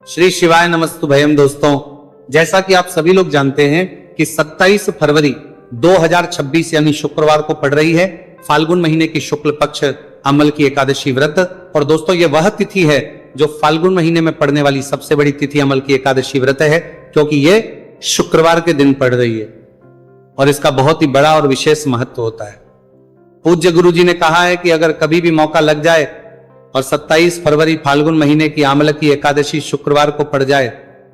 श्री शिवाय नमस्तुभयम। दोस्तों, जैसा कि आप सभी लोग जानते हैं कि 27 फरवरी 2026 यानी शुक्रवार को पड़ रही है फाल्गुन महीने की शुक्ल पक्ष अमल की एकादशी व्रत। और दोस्तों, ये वह तिथि है जो फाल्गुन महीने में पड़ने वाली सबसे बड़ी तिथि अमल की एकादशी व्रत है, क्योंकि ये शुक्रवार के दिन पड़ रही है और इसका बहुत ही बड़ा और विशेष महत्व होता है। पूज्य गुरु जी ने कहा है कि अगर कभी भी मौका लग जाए और 27 फरवरी फाल्गुन महीने की आमल की एकादशी शुक्रवार को पड़ जाए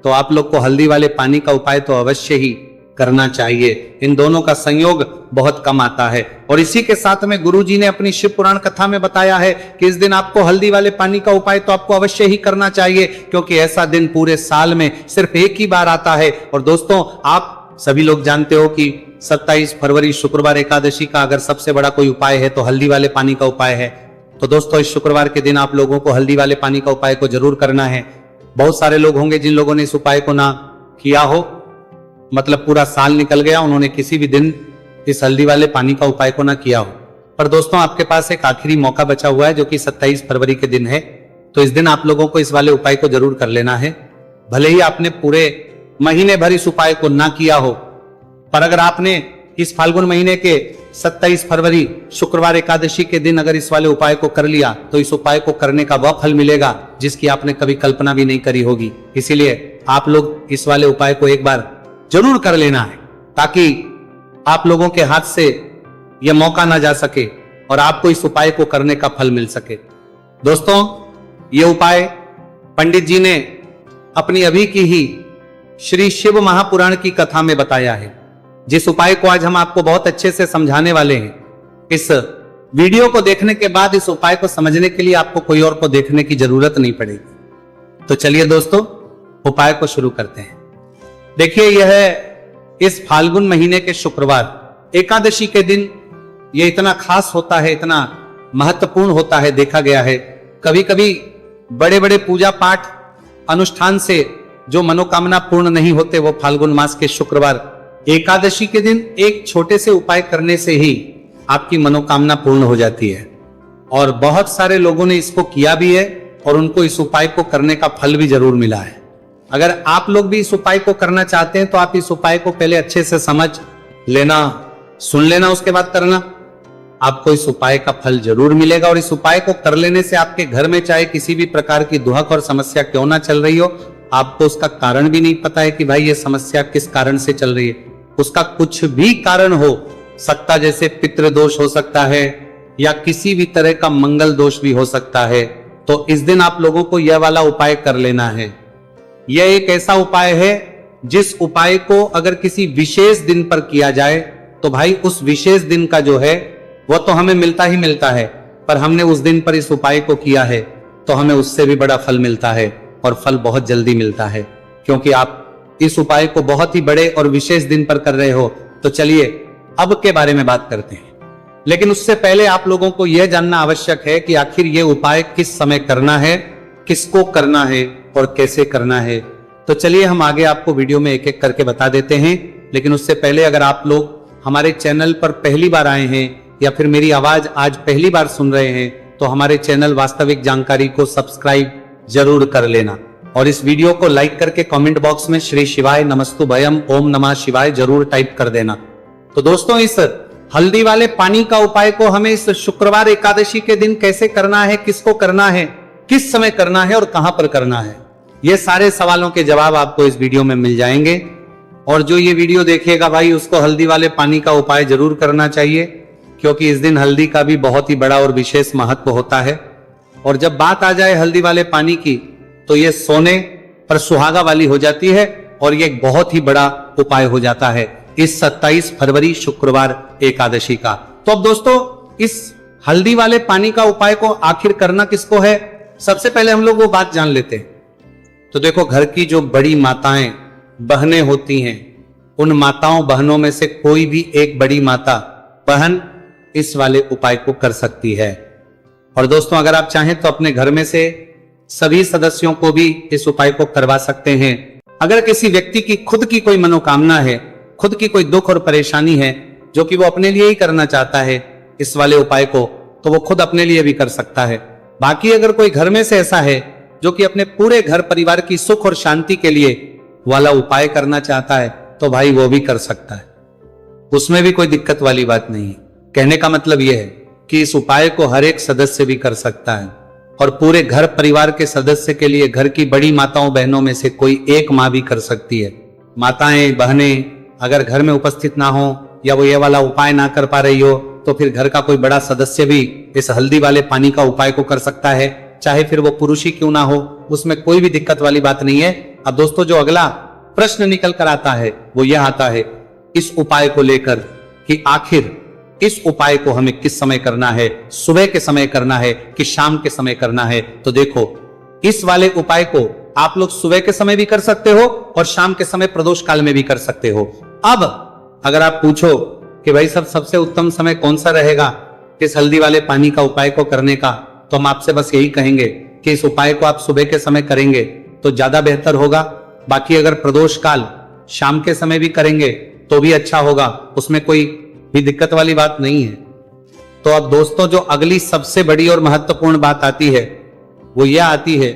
तो आप लोग को हल्दी वाले पानी का उपाय तो अवश्य ही करना चाहिए। इन दोनों का संयोग बहुत कम आता है। और इसी के साथ में गुरु जी ने अपनी शिव पुराण कथा में बताया है कि इस दिन आपको हल्दी वाले पानी का उपाय तो आपको अवश्य ही करना चाहिए, क्योंकि ऐसा दिन पूरे साल में सिर्फ एक ही बार आता है। और दोस्तों, आप सभी लोग जानते हो कि 27 फरवरी शुक्रवार एकादशी का अगर सबसे बड़ा कोई उपाय है तो हल्दी वाले पानी का उपाय है। तो दोस्तों, इस शुक्रवार के दिन आप लोगों को हल्दी वाले पानी का उपाय को जरूर करना है। बहुत सारे लोग होंगे जिन लोगों ने इस उपाय को ना किया हो, मतलब पूरा साल निकल गया, उन्होंने किसी भी दिन इस हल्दी वाले पानी का उपाय को ना किया हो। पर दोस्तों, आपके पास एक आखिरी मौका बचा हुआ है जो कि 27 फरवरी के दिन है। तो इस दिन आप लोगों को इस वाले उपाय को जरूर कर लेना है। भले ही आपने पूरे महीने भर इस उपाय को ना किया हो, पर अगर आपने इस फाल्गुन महीने के 27 फरवरी शुक्रवार एकादशी के दिन अगर इस वाले उपाय को कर लिया तो इस उपाय को करने का वह फल मिलेगा जिसकी आपने कभी कल्पना भी नहीं करी होगी। इसीलिए आप लोग इस वाले उपाय को एक बार जरूर कर लेना है, ताकि आप लोगों के हाथ से यह मौका ना जा सके और आपको इस उपाय को करने का फल मिल सके। दोस्तों, यह उपाय पंडित जी ने अपनी अभी की ही श्री शिव महापुराण की कथा में बताया है, जिस उपाय को आज हम आपको बहुत अच्छे से समझाने वाले हैं। इस वीडियो को देखने के बाद इस उपाय को समझने के लिए आपको कोई और को देखने की जरूरत नहीं पड़ेगी। तो चलिए दोस्तों, उपाय को शुरू करते हैं। देखिए, यह इस फाल्गुन महीने के शुक्रवार एकादशी के दिन यह इतना खास होता है, इतना महत्वपूर्ण होता है। देखा गया है कभी कभी बड़े बड़े पूजा पाठ अनुष्ठान से जो मनोकामना पूर्ण नहीं होते, वो फाल्गुन मास के शुक्रवार एकादशी के दिन एक छोटे से उपाय करने से ही आपकी मनोकामना पूर्ण हो जाती है। और बहुत सारे लोगों ने इसको किया भी है और उनको इस उपाय को करने का फल भी जरूर मिला है। अगर आप लोग भी इस उपाय को करना चाहते हैं तो आप इस उपाय को पहले अच्छे से समझ लेना, सुन लेना, उसके बाद करना। आपको इस उपाय का फल जरूर मिलेगा। और इस उपाय को कर लेने से आपके घर में चाहे किसी भी प्रकार की दुहक और समस्या क्यों ना चल रही हो, आपको उसका कारण भी नहीं पता है कि भाई ये समस्या किस कारण से चल रही है, उसका कुछ भी कारण हो सकता, जैसे पितृ दोष हो सकता है या किसी भी तरह का मंगल दोष भी हो सकता है, तो इस दिन आप लोगों को यह वाला उपाय कर लेना है। यह एक ऐसा उपाय है जिस उपाय को अगर किसी विशेष दिन पर किया जाए तो भाई उस विशेष दिन का जो है वह तो हमें मिलता ही मिलता है, पर हमने उस दिन पर इस उपाय को किया है तो हमें उससे भी बड़ा फल मिलता है और फल बहुत जल्दी मिलता है, क्योंकि आप इस उपाय को बहुत ही बड़े और विशेष दिन पर कर रहे हो। तो चलिए अब के बारे में बात करते हैं, लेकिन उससे पहले आप लोगों को यह जानना आवश्यक है कि आखिर यह उपाय किस समय करना है, किसको करना है और कैसे करना है। तो चलिए हम आगे आपको वीडियो में एक एक करके बता देते हैं। लेकिन उससे पहले अगर आप लोग हमारे चैनल पर पहली बार आए हैं या फिर मेरी आवाज आज पहली बार सुन रहे हैं तो हमारे चैनल वास्तविक जानकारी को सब्सक्राइब जरूर कर लेना और इस वीडियो को लाइक करके कमेंट बॉक्स में श्री शिवाय नमस्तुभयम ओम नमः शिवाय जरूर टाइप कर देना। तो दोस्तों, इस हल्दी वाले पानी का उपाय को हमें इस शुक्रवार एकादशी के दिन कैसे करना है, किसको करना है, किस समय करना है और कहां पर करना है, ये सारे सवालों के जवाब आपको इस वीडियो में मिल जाएंगे। और जो ये वीडियो देखेगा भाई, उसको हल्दी वाले पानी का उपाय जरूर करना चाहिए, क्योंकि इस दिन हल्दी का भी बहुत ही बड़ा और विशेष महत्व होता है। और जब बात आ जाए हल्दी वाले पानी की तो ये सोने पर सुहागा वाली हो जाती है और ये एक बहुत ही बड़ा उपाय हो जाता है इस 27 फरवरी शुक्रवार एकादशी का। तो अब दोस्तों, इस हल्दी वाले पानी का उपाय को आखिर करना किसको है, सबसे पहले हम लोग वो बात जान लेते हैं। तो देखो, घर की जो बड़ी माताएं बहनें होती हैं, उन माताओं बहनों में से कोई भी एक बड़ी माता बहन इस वाले उपाय को कर सकती है। और दोस्तों, अगर आप चाहें तो अपने घर में से सभी सदस्यों को भी इस उपाय को करवा सकते हैं। अगर किसी व्यक्ति की खुद की कोई मनोकामना है, खुद की कोई दुख और परेशानी है जो कि वो अपने लिए ही करना चाहता है इस वाले उपाय को, तो वो खुद अपने लिए भी कर सकता है। बाकी अगर कोई घर में से ऐसा है जो कि अपने पूरे घर परिवार की सुख और शांति के लिए वाला उपाय करना चाहता है तो भाई वो भी कर सकता है, उसमें भी कोई दिक्कत वाली बात नहीं है। कहने का मतलब यह है कि इस उपाय को हर एक सदस्य भी कर सकता है और पूरे घर परिवार के सदस्य के लिए घर की बड़ी माताओं बहनों में से कोई एक माँ भी कर सकती है। माताएं बहनें अगर घर में उपस्थित ना हो या वो ये वाला उपाय ना कर पा रही हो तो फिर घर का कोई बड़ा सदस्य भी इस हल्दी वाले पानी का उपाय को कर सकता है, चाहे फिर वो पुरुष ही क्यों ना हो, उसमें कोई भी दिक्कत वाली बात नहीं है। अब दोस्तों जो अगला प्रश्न निकल कर आता है वो यह आता है इस उपाय को लेकर कि आखिर इस उपाय को हमें किस समय करना है, सुबह के समय करना है कि शाम के समय करना है। तो देखो इस वाले उपाय को आप लोग सुबह के समय भी कर सकते हो और शाम के समय प्रदोष काल में भी कर सकते हो। अब अगर आप पूछो कि भाई सबसे उत्तम समय कौन सा रहेगा इस हल्दी वाले पानी का उपाय को करने का, तो हम आपसे बस यही कहेंगे कि इस उपाय को आप सुबह के समय करेंगे तो ज्यादा बेहतर होगा। बाकी अगर प्रदोष काल शाम के समय भी करेंगे तो भी अच्छा होगा, उसमें कोई भी दिक्कत वाली बात नहीं है। तो अब दोस्तों जो अगली सबसे बड़ी और महत्वपूर्ण बात आती है वो यह आती है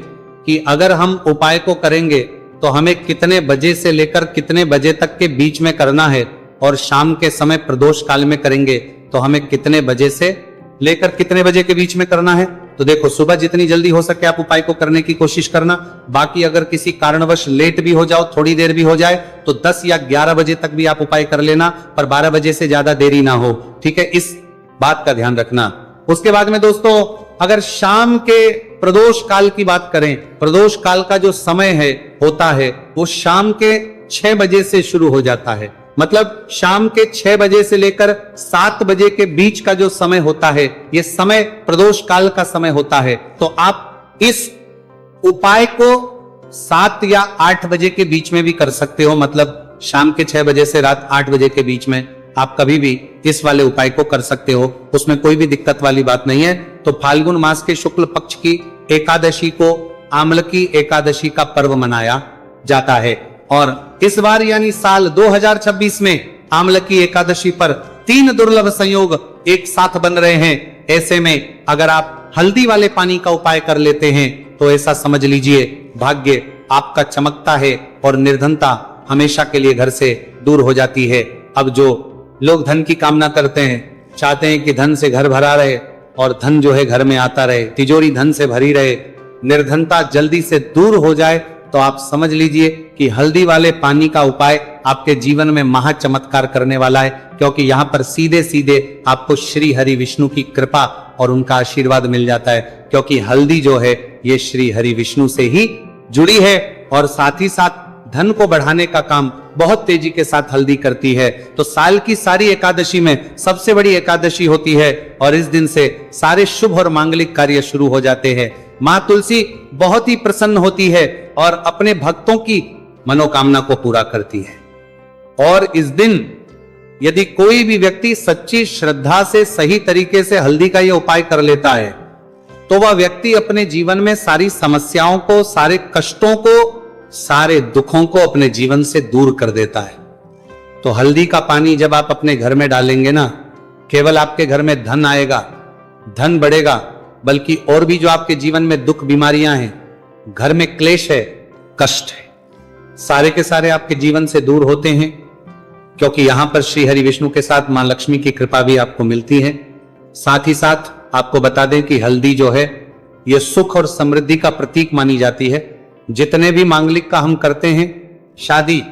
कि अगर हम उपाय को करेंगे तो हमें कितने बजे से लेकर कितने बजे तक के बीच में करना है और शाम के समय प्रदोष काल में करेंगे तो हमें कितने बजे से लेकर कितने बजे के बीच में करना है। तो देखो सुबह जितनी जल्दी हो सके आप उपाय को करने की कोशिश करना, बाकी अगर किसी कारणवश लेट भी हो जाओ, थोड़ी देर भी हो जाए तो 10 या 11 बजे तक भी आप उपाय कर लेना, पर 12 बजे से ज्यादा देरी ना हो, ठीक है, इस बात का ध्यान रखना। उसके बाद में दोस्तों अगर शाम के प्रदोष काल की बात करें, प्रदोष काल का जो समय है होता है वो शाम के 6 बजे से शुरू हो जाता है, मतलब शाम के 6 बजे से लेकर 7 बजे के बीच का जो समय होता है ये समय प्रदोष काल का समय होता है। तो आप इस उपाय को 7 या 8 बजे के बीच में भी कर सकते हो, मतलब शाम के 6 बजे से रात 8 बजे के बीच में आप कभी भी इस वाले उपाय को कर सकते हो, उसमें कोई भी दिक्कत वाली बात नहीं है। तो फाल्गुन मास के शुक्ल पक्ष की एकादशी को आमलकी एकादशी का पर्व मनाया जाता है और इस बार यानी साल 2026 में आमलकी एकादशी पर 3 दुर्लभ संयोग एक साथ बन रहे हैं। ऐसे में अगर आप हल्दी वाले पानी का उपाय कर लेते हैं तो ऐसा समझ लीजिए भाग्य आपका चमकता है और निर्धनता हमेशा के लिए घर से दूर हो जाती है। अब जो लोग धन की कामना करते हैं, चाहते हैं कि धन से घर भरा रहे और धन जो है घर में आता रहे, तिजोरी धन से भरी रहे, निर्धनता जल्दी से दूर हो जाए, तो आप समझ लीजिए कि हल्दी वाले पानी का उपाय आपके जीवन में महा चमत्कार करने वाला है, क्योंकि यहाँ पर सीधे सीधे आपको श्री हरि विष्णु की कृपा और उनका आशीर्वाद मिल जाता है, क्योंकि हल्दी जो है ये श्री हरि विष्णु से ही जुड़ी है और साथ ही साथ धन को बढ़ाने का काम बहुत तेजी के साथ हल्दी करती है। तो साल की सारी एकादशी में सबसे बड़ी एकादशी होती है और इस दिन से सारे शुभ और मांगलिक कार्य शुरू हो जाते हैं। माँ तुलसी बहुत ही प्रसन्न होती है और अपने भक्तों की मनोकामना को पूरा करती है। और इस दिन यदि कोई भी व्यक्ति सच्ची श्रद्धा से सही तरीके से हल्दी का यह उपाय कर लेता है तो वह व्यक्ति अपने जीवन में सारी समस्याओं को, सारे कष्टों को, सारे दुखों को अपने जीवन से दूर कर देता है। तो हल्दी का पानी जब आप अपने घर में डालेंगे ना, केवल आपके घर में धन आएगा, धन बढ़ेगा, बल्कि और भी जो आपके जीवन में दुख बीमारियां हैं, घर में क्लेश है, कष्ट है, सारे के सारे आपके जीवन से दूर होते हैं, क्योंकि यहां पर श्री हरि विष्णु के साथ मां लक्ष्मी की कृपा भी आपको मिलती है। साथ ही साथ आपको बता दें कि हल्दी जो है यह सुख और समृद्धि का प्रतीक मानी जाती है। जितने भी मांगलिक का हम करते हैं, शादी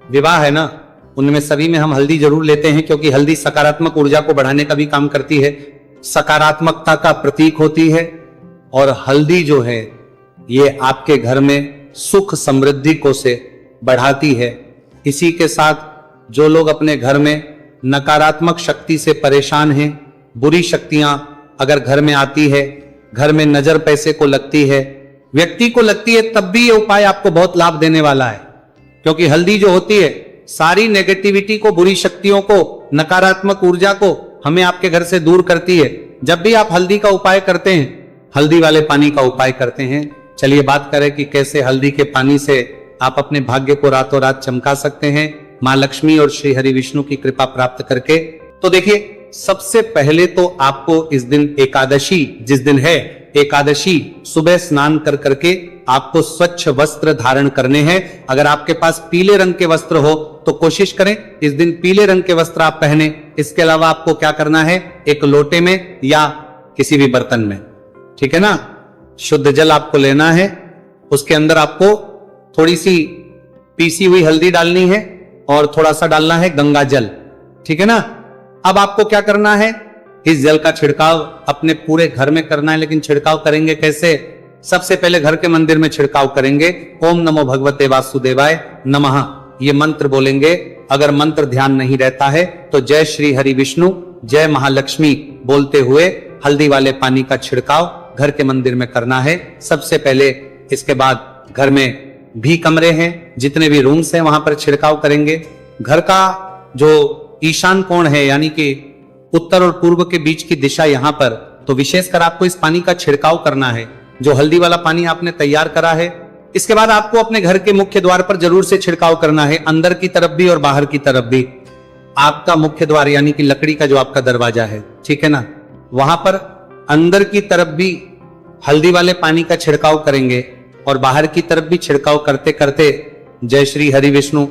विवाह है ना, उनमें सभी में हम हल्दी जरूर लेते हैं, क्योंकि हल्दी सकारात्मक ऊर्जा को बढ़ाने का भी काम करती है, सकारात्मकता का प्रतीक होती है और हल्दी जो है ये आपके घर में सुख समृद्धि को से बढ़ाती है। इसी के साथ जो लोग अपने घर में नकारात्मक शक्ति से परेशान हैं, बुरी शक्तियां अगर घर में आती है, घर में नजर पैसे को लगती है, व्यक्ति को लगती है, तब भी ये उपाय आपको बहुत लाभ देने वाला है, क्योंकि हल्दी जो होती है सारी नेगेटिविटी को, बुरी शक्तियों को, नकारात्मक ऊर्जा को हमें आपके घर से दूर करती है। जब भी आप हल्दी का उपाय करते हैं, हल्दी वाले पानी का उपाय करते हैं, चलिए बात करें कि कैसे हल्दी के पानी से आप अपने भाग्य को रातों रात चमका सकते हैं मां लक्ष्मी और श्री हरि विष्णु की कृपा प्राप्त करके। तो देखिए, सबसे पहले तो आपको इस दिन एकादशी जिस दिन है एकादशी सुबह स्नान कर करके आपको स्वच्छ वस्त्र धारण करने हैं। अगर आपके पास पीले रंग के वस्त्र हो तो कोशिश करें इस दिन पीले रंग के वस्त्र आप पहने। इसके अलावा आपको क्या करना है, एक लोटे में या किसी भी बर्तन में, ठीक है ना, शुद्ध जल आपको लेना है। उसके अंदर आपको थोड़ी सी पीसी हुई हल्दी डालनी है और थोड़ा सा डालना है गंगा जल, ठीक है ना। अब आपको क्या करना है, इस जल का छिड़काव अपने पूरे घर में करना है। लेकिन छिड़काव करेंगे कैसे, सबसे पहले घर के मंदिर में छिड़काव करेंगे। ओम नमो भगवते वासुदेवाय नमः ये मंत्र बोलेंगे। अगर मंत्र ध्यान नहीं रहता है तो जय श्री हरि विष्णु जय महालक्ष्मी बोलते हुए हल्दी वाले पानी का छिड़काव घर के मंदिर में करना है सबसे पहले। इसके बाद घर में भी कमरे हैं, जितने भी रूम्स हैं वहां पर छिड़काव करेंगे। घर का जो ईशान कोण है यानी कि उत्तर और पूर्व के बीच की दिशा यहां पर, तो विशेषकर आपको इस पानी का छिड़काव करना है, जो हल्दी वाला पानी आपने तैयार करा है। इसके बाद आपको अपने घर के मुख्य द्वार पर जरूर से छिड़काव करना है, अंदर की तरफ भी और बाहर की तरफ भी। आपका मुख्य द्वार यानी कि लकड़ी का जो आपका दरवाजा है, ठीक है ना, वहां पर अंदर की तरफ भी हल्दी वाले पानी का छिड़काव करेंगे और बाहर की तरफ भी छिड़काव करते करते जय श्री हरि विष्णु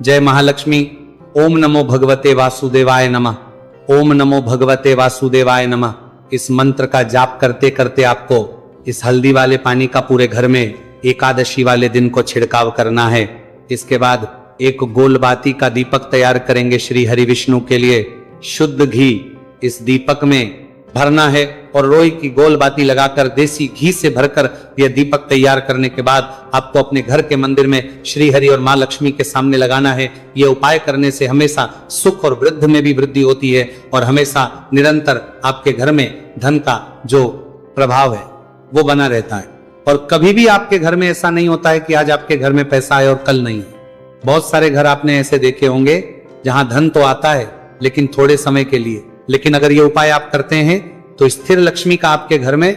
जय महालक्ष्मी ओम नमो भगवते वासुदेवाय नमः ओम नमो भगवते वासुदेवाय नमः इस मंत्र का जाप करते करते आपको इस हल्दी वाले पानी का पूरे घर में एकादशी वाले दिन को छिड़काव करना है। इसके बाद एक गोल बाती का दीपक तैयार करेंगे श्री हरि विष्णु के लिए। शुद्ध घी इस दीपक में भरना है और रोई की गोल बाती लगाकर देसी घी से भरकर यह दीपक तैयार करने के बाद आपको अपने घर के मंदिर में श्री हरि और मां लक्ष्मी के सामने लगाना है। यह उपाय करने से हमेशा सुख और वृद्धि में भी वृद्धि होती है और हमेशा निरंतर आपके घर में धन का जो प्रभाव है वो बना रहता है। और कभी भी आपके घर में ऐसा नहीं होता है कि आज आपके घर में पैसा है और कल नहीं है। बहुत सारे घर आपने ऐसे देखे होंगे जहां धन तो आता है लेकिन थोड़े समय के लिए, लेकिन अगर ये उपाय आप करते हैं तो स्थिर लक्ष्मी का आपके घर में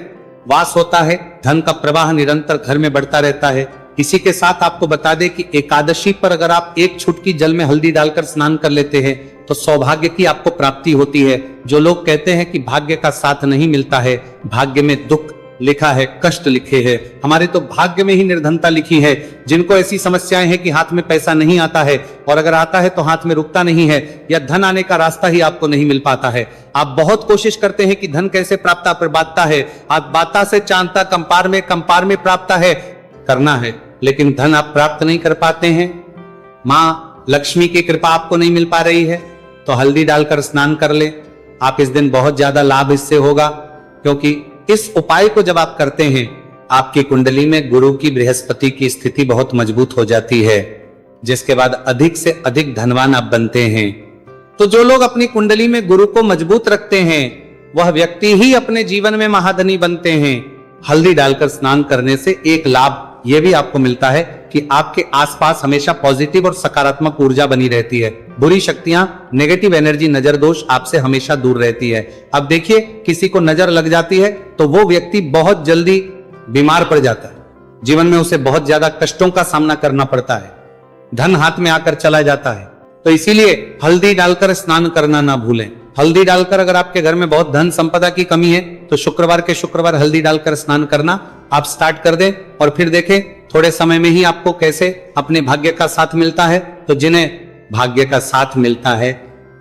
वास होता है, धन का प्रवाह निरंतर घर में बढ़ता रहता है। इसी के साथ आपको बता दें कि एकादशी पर अगर आप एक चुटकी जल में हल्दी डालकर स्नान कर लेते हैं तो सौभाग्य की आपको प्राप्ति होती है। जो लोग कहते हैं कि भाग्य का साथ नहीं मिलता है, भाग्य में दुख लिखा है, कष्ट लिखे हैं, हमारे तो भाग्य में ही निर्धनता लिखी है। जिनको ऐसी समस्याएं हैं कि हाथ में पैसा नहीं आता है और अगर आता है तो हाथ में रुकता नहीं है या धन आने का रास्ता ही आपको नहीं मिल पाता है। आप बहुत कोशिश करते हैं कि धन कैसे प्राप्त पर बाता है, आप बाता से चांदता कंपार में प्राप्त है करना है, लेकिन धन आप प्राप्त नहीं कर पाते हैं। माँ लक्ष्मी की कृपा आपको नहीं मिल पा रही है तो हल्दी डालकर स्नान कर ले। आप इस दिन बहुत ज्यादा लाभ इससे होगा, क्योंकि इस उपाय को जब आप करते हैं आपकी कुंडली में गुरु की बृहस्पति की स्थिति बहुत मजबूत हो जाती है, जिसके बाद अधिक से अधिक धनवान आप बनते हैं। तो जो लोग अपनी कुंडली में गुरु को मजबूत रखते हैं वह व्यक्ति ही अपने जीवन में महाधनी बनते हैं। हल्दी डालकर स्नान करने से एक लाभ यह भी आपको मिलता है कि आपके आसपास हमेशा पॉजिटिव और सकारात्मक ऊर्जा बनी रहती है। बुरी शक्तियां, नेगेटिव एनर्जी, नजर दोष आपसे हमेशा दूर रहती है। अब देखिए किसी को नजर लग जाती है तो वो व्यक्ति बहुत जल्दी बीमार पड़ जाता है, जीवन में उसे बहुत ज्यादा कष्टों का सामना करना पड़ता है, धन हाथ में आकर चला जाता है। तो इसीलिए हल्दी डालकर स्नान करना ना भूलें। हल्दी डालकर अगर आपके घर में बहुत धन संपदा की कमी है तो शुक्रवार के शुक्रवार हल्दी डालकर स्नान करना आप स्टार्ट कर दें और फिर देखें थोड़े समय में ही आपको कैसे अपने भाग्य का साथ मिलता है। तो जिन्हें भाग्य का साथ मिलता है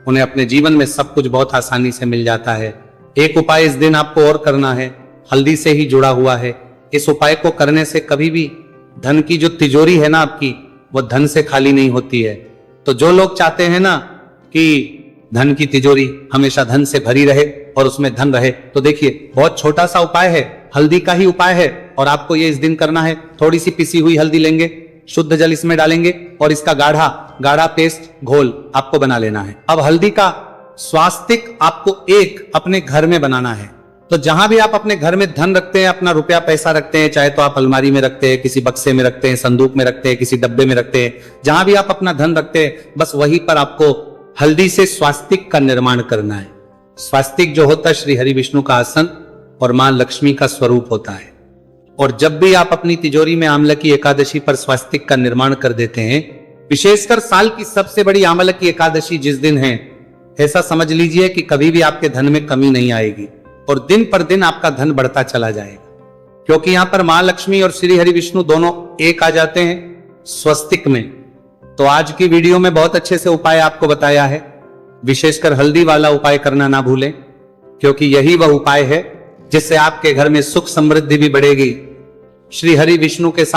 उन्हें अपने जीवन में सब कुछ बहुत आसानी से मिल जाता है। एक उपाय इस दिन आपको और करना है, हल्दी से ही जुड़ा हुआ है। इस उपाय को करने से कभी भी धन की जो तिजोरी है ना आपकी, वो धन से खाली नहीं होती है। तो जो लोग चाहते हैं ना कि धन की तिजोरी हमेशा धन से भरी रहे और उसमें धन रहे, तो देखिए बहुत छोटा सा उपाय है, हल्दी का ही उपाय है और आपको ये इस दिन करना है। थोड़ी सी पिसी हुई हल्दी लेंगे, शुद्ध जल इसमें डालेंगे और इसका गाढ़ा पेस्ट घोल आपको बना लेना है। अब हल्दी का स्वास्तिक आपको एक अपने घर में बनाना है। तो जहां भी आप अपने घर में धन रखते हैं, अपना रुपया पैसा रखते हैं, चाहे तो आप अलमारी में रखते हैं, किसी बक्से में रखते हैं, संदूक में रखते हैं, किसी डब्बे में रखते हैं, जहां भी आप अपना धन रखते हैं बस वहीं पर आपको हल्दी से स्वास्तिक का निर्माण करना है। स्वास्तिक जो होता है श्री हरि विष्णु का आसन और मां लक्ष्मी का स्वरूप होता है। और जब भी आप अपनी तिजोरी में आंवला की एकादशी पर स्वास्तिक का निर्माण कर देते हैं, विशेषकर साल की सबसे बड़ी आंवला की एकादशी जिस दिन है, ऐसा समझ लीजिए कि कभी भी आपके धन में कमी नहीं आएगी और दिन पर दिन आपका धन बढ़ता चला जाएगा, क्योंकि यहां पर महालक्ष्मी और श्री हरि विष्णु दोनों एक आ जाते हैं स्वस्तिक में। तो आज की वीडियो में बहुत अच्छे से उपाय आपको बताया है, विशेषकर हल्दी वाला उपाय करना ना भूलें, क्योंकि यही वह उपाय है जिससे आपके घर में सुख समृद्धि भी बढ़ेगी। श्री हरि विष्णु के